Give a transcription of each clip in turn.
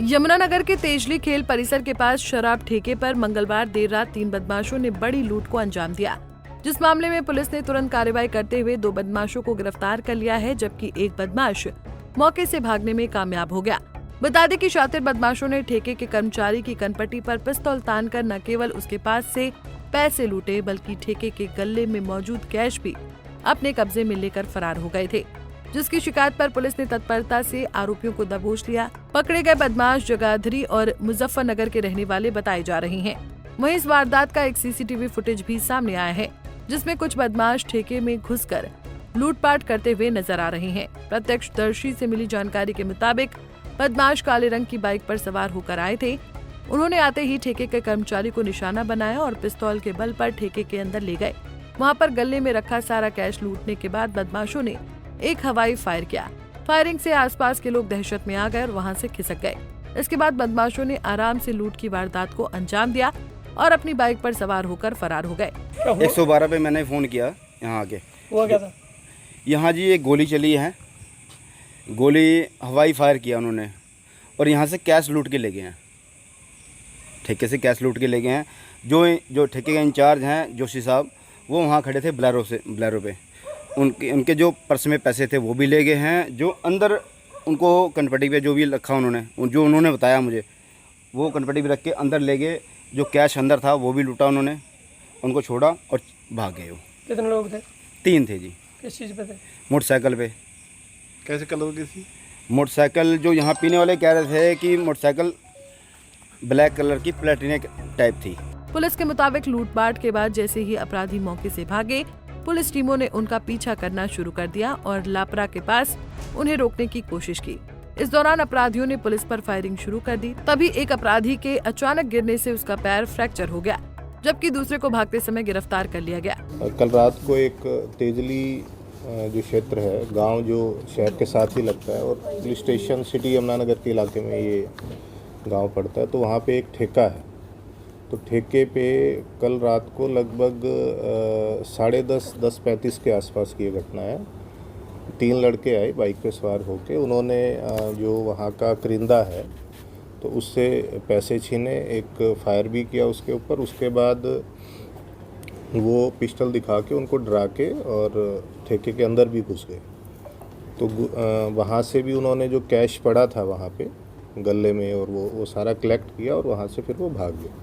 यमुनानगर के तेजली खेल परिसर के पास शराब ठेके पर मंगलवार देर रात 3 बदमाशों ने बड़ी लूट को अंजाम दिया, जिस मामले में पुलिस ने तुरंत कार्रवाई करते हुए 2 बदमाशों को गिरफ्तार कर लिया है, जबकि एक बदमाश मौके से भागने में कामयाब हो गया। बता दें कि शातिर बदमाशों ने ठेके के कर्मचारी की कनपट्टी पर पिस्तौल तानकर न केवल उसके पास से पैसे लूटे, बल्कि ठेके के गल्ले में मौजूद कैश भी अपने कब्जे में लेकर फरार हो गए थे, जिसकी शिकायत पर पुलिस ने तत्परता से आरोपियों को दबोच लिया। पकड़े गए बदमाश जगाधरी और मुजफ्फरनगर के रहने वाले बताए जा रहे हैं। वहीं इस वारदात का एक सीसीटीवी फुटेज भी सामने आया है, जिसमें कुछ बदमाश ठेके में घुसकर लूटपाट करते हुए नजर आ रहे हैं। प्रत्यक्षदर्शी से मिली जानकारी के मुताबिक बदमाश काले रंग की बाइक पर सवार होकर आए थे। उन्होंने आते ही ठेके के कर्मचारी को निशाना बनाया और पिस्तौल के बल पर ठेके के अंदर ले गए। वहां पर गले में रखा सारा कैश लूटने के बाद बदमाशों ने एक हवाई फायर किया। फायरिंग से आसपास के लोग दहशत में आ गए और वहां से खिसक गए। इसके बाद बदमाशों ने आराम से लूट की वारदात को अंजाम दिया और अपनी बाइक पर सवार होकर फरार हो गए। 112 पे मैंने फ़ोन किया यहाँ आके। हुआ क्या था? यहाँ जी एक गोली चली है, गोली हवाई फायर किया उन्होंने और यहाँ से कैश लूट के ले गए हैं। ठेके से कैश लूट के ले गए हैं। जो ठेके के इंचार्ज हैं जोशी साहब, वो वहाँ खड़े थे ब्लैरो पे। उनके जो पर्स में पैसे थे वो भी ले गए हैं। जो अंदर उनको कनपट्टी पे जो भी रखा जो उन्होंने बताया मुझे, वो कनपट्टी पे रख के अंदर ले गए। जो कैश अंदर था वो भी लूटा उन्होंने, उनको छोड़ा और भाग गए वो। कितने लोग थे? 3 थे जी। किस चीज़ पे थे? मोटरसाइकिल पे। कैसे कलर की थी? मोटरसाइकिल जो यहाँ पीने वाले कह रहे थे कि मोटरसाइकिल ब्लैक कलर की प्लेटिना टाइप थी। पुलिस के मुताबिक लूटपाट के बाद जैसे ही अपराधी मौके से भागे, पुलिस टीमों ने उनका पीछा करना शुरू कर दिया और लापरा के पास उन्हें रोकने की कोशिश की। इस दौरान अपराधियों ने पुलिस पर फायरिंग शुरू कर दी। तभी एक अपराधी के अचानक गिरने से उसका पैर फ्रैक्चर हो गया, जबकि दूसरे को भागते समय गिरफ्तार कर लिया गया। कल रात को एक तेजली जो क्षेत्र है, गांव जो शहर के साथ ही लगता है और पुलिस स्टेशन सिटी यमुनानगर के इलाके में ये गांव पड़ता है, तो वहाँ पे एक ठेका है। तो ठेके पे कल रात को लगभग 10:30 के आसपास की ये घटना है। 3 लड़के आए बाइक पे सवार होके। उन्होंने जो वहाँ का करिंदा है तो उससे पैसे छीने, एक फायर भी किया उसके ऊपर। उसके बाद वो पिस्टल दिखा के उनको डरा के और ठेके के अंदर भी घुस गए। तो वहाँ से भी उन्होंने जो कैश पड़ा था वहाँ पे गले में और वो सारा कलेक्ट किया और वहाँ से फिर वो भाग गए।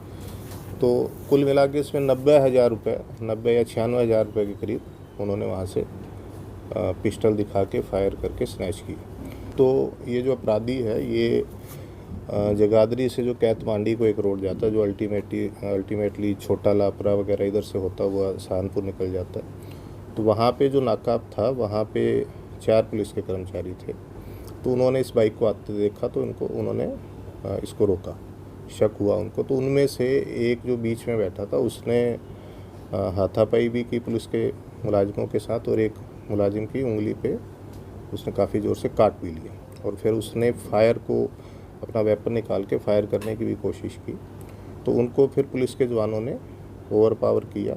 तो कुल मिला के इसमें 90,000 रुपये, 90 या 96,000 रुपये के करीब उन्होंने वहाँ से पिस्टल दिखा के फायर करके स्नैच की। तो ये जो अपराधी है ये जगाधरी से जो कैतमांडी को एक रोड जाता है, जो अल्टीमेटली छोटा लापरा वगैरह इधर से होता हुआ सहारनपुर निकल जाता है। तो वहाँ पे जो नाकाब था वहाँ पे 4 पुलिस के कर्मचारी थे। तो उन्होंने इस बाइक को आते देखा तो उन्होंने इसको रोका, शक हुआ उनको। तो उनमें से एक जो बीच में बैठा था उसने हाथापाई भी की पुलिस के मुलाजिमों के साथ और एक मुलाजिम की उंगली पे उसने काफ़ी ज़ोर से काट भी लिया और फिर उसने फायर को अपना वेपन निकाल के फायर करने की भी कोशिश की। तो उनको फिर पुलिस के जवानों ने ओवरपावर किया।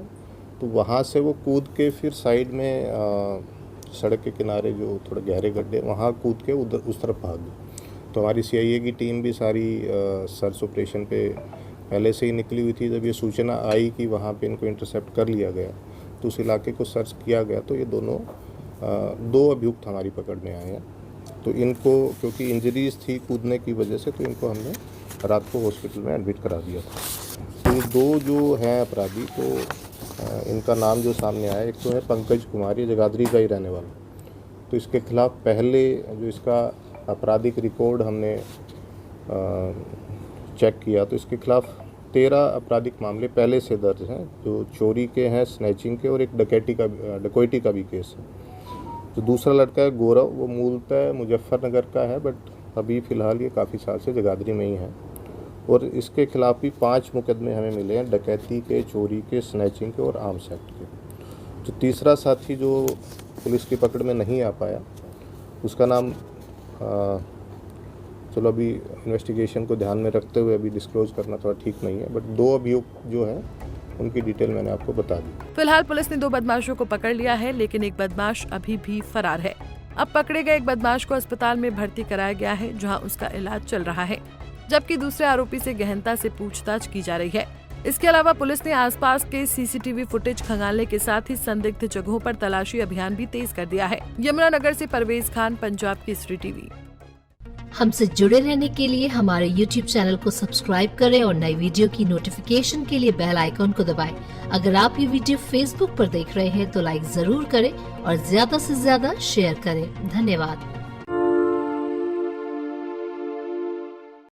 तो वहाँ से वो कूद के फिर साइड में सड़क के किनारे जो थोड़े गहरे गड्ढे, वहाँ कूद के उधर उस तरफ भाग गए। तो हमारी CIA की टीम भी सारी सर्च ऑपरेशन पे पहले से ही निकली हुई थी। जब ये सूचना आई कि वहाँ पे इनको इंटरसेप्ट कर लिया गया तो उस इलाके को सर्च किया गया। तो ये दोनों 2 अभियुक्त हमारी पकड़ में आए हैं। तो इनको क्योंकि इंजरीज थी कूदने की वजह से, तो इनको हमने रात को हॉस्पिटल में एडमिट करा दिया था। तो 2 जो हैं अपराधी, तो इनका नाम जो सामने आया, एक तो है पंकज कुमार, ये जगाधरी का ही रहने वाला। तो इसके खिलाफ़ पहले जो इसका आपराधिक रिकॉर्ड हमने चेक किया तो इसके खिलाफ़ 13 आपराधिक मामले पहले से दर्ज हैं, जो चोरी के हैं, स्नैचिंग के और एक डकैती का भी केस है। जो दूसरा लड़का है गौरव, वो मूलतः मुजफ्फरनगर का है, बट अभी फ़िलहाल ये काफ़ी साल से जगाधरी में ही है। और इसके खिलाफ़ भी 5 मुकदमे हमें मिले हैं, डकैती के, चोरी के, स्नैचिंग के और आर्म्स एक्ट के। जो तीसरा साथी जो पुलिस की पकड़ में नहीं आ पाया, उसका नाम चलो अभी इन्वेस्टिगेशन को ध्यान में रखते हुए अभी डिस्क्लोज करना थोड़ा ठीक नहीं है, बट 2 अभियुक्त जो है उनकी डिटेल मैंने आपको बता दी। फिलहाल पुलिस ने 2 बदमाशों को पकड़ लिया है, लेकिन एक बदमाश अभी भी फरार है। अब पकड़े गए एक बदमाश को अस्पताल में भर्ती कराया गया है, जहां उसका इलाज चल रहा है। जबकि दूसरे आरोपी से गहनता से पूछताछ की जा रही है। इसके अलावा पुलिस ने आसपास के सीसीटीवी फुटेज खंगालने के साथ ही संदिग्ध जगहों पर तलाशी अभियान भी तेज कर दिया है। यमुनानगर से परवेज खान, पंजाब केसरी टीवी। हमसे जुड़े रहने के लिए हमारे YouTube चैनल को सब्सक्राइब करें और नई वीडियो की नोटिफिकेशन के लिए बेल आइकॉन को दबाएं। अगर आप ये वीडियो Facebook पर देख रहे हैं तो लाइक जरूर करें और ज्यादा से ज्यादा शेयर करें। धन्यवाद।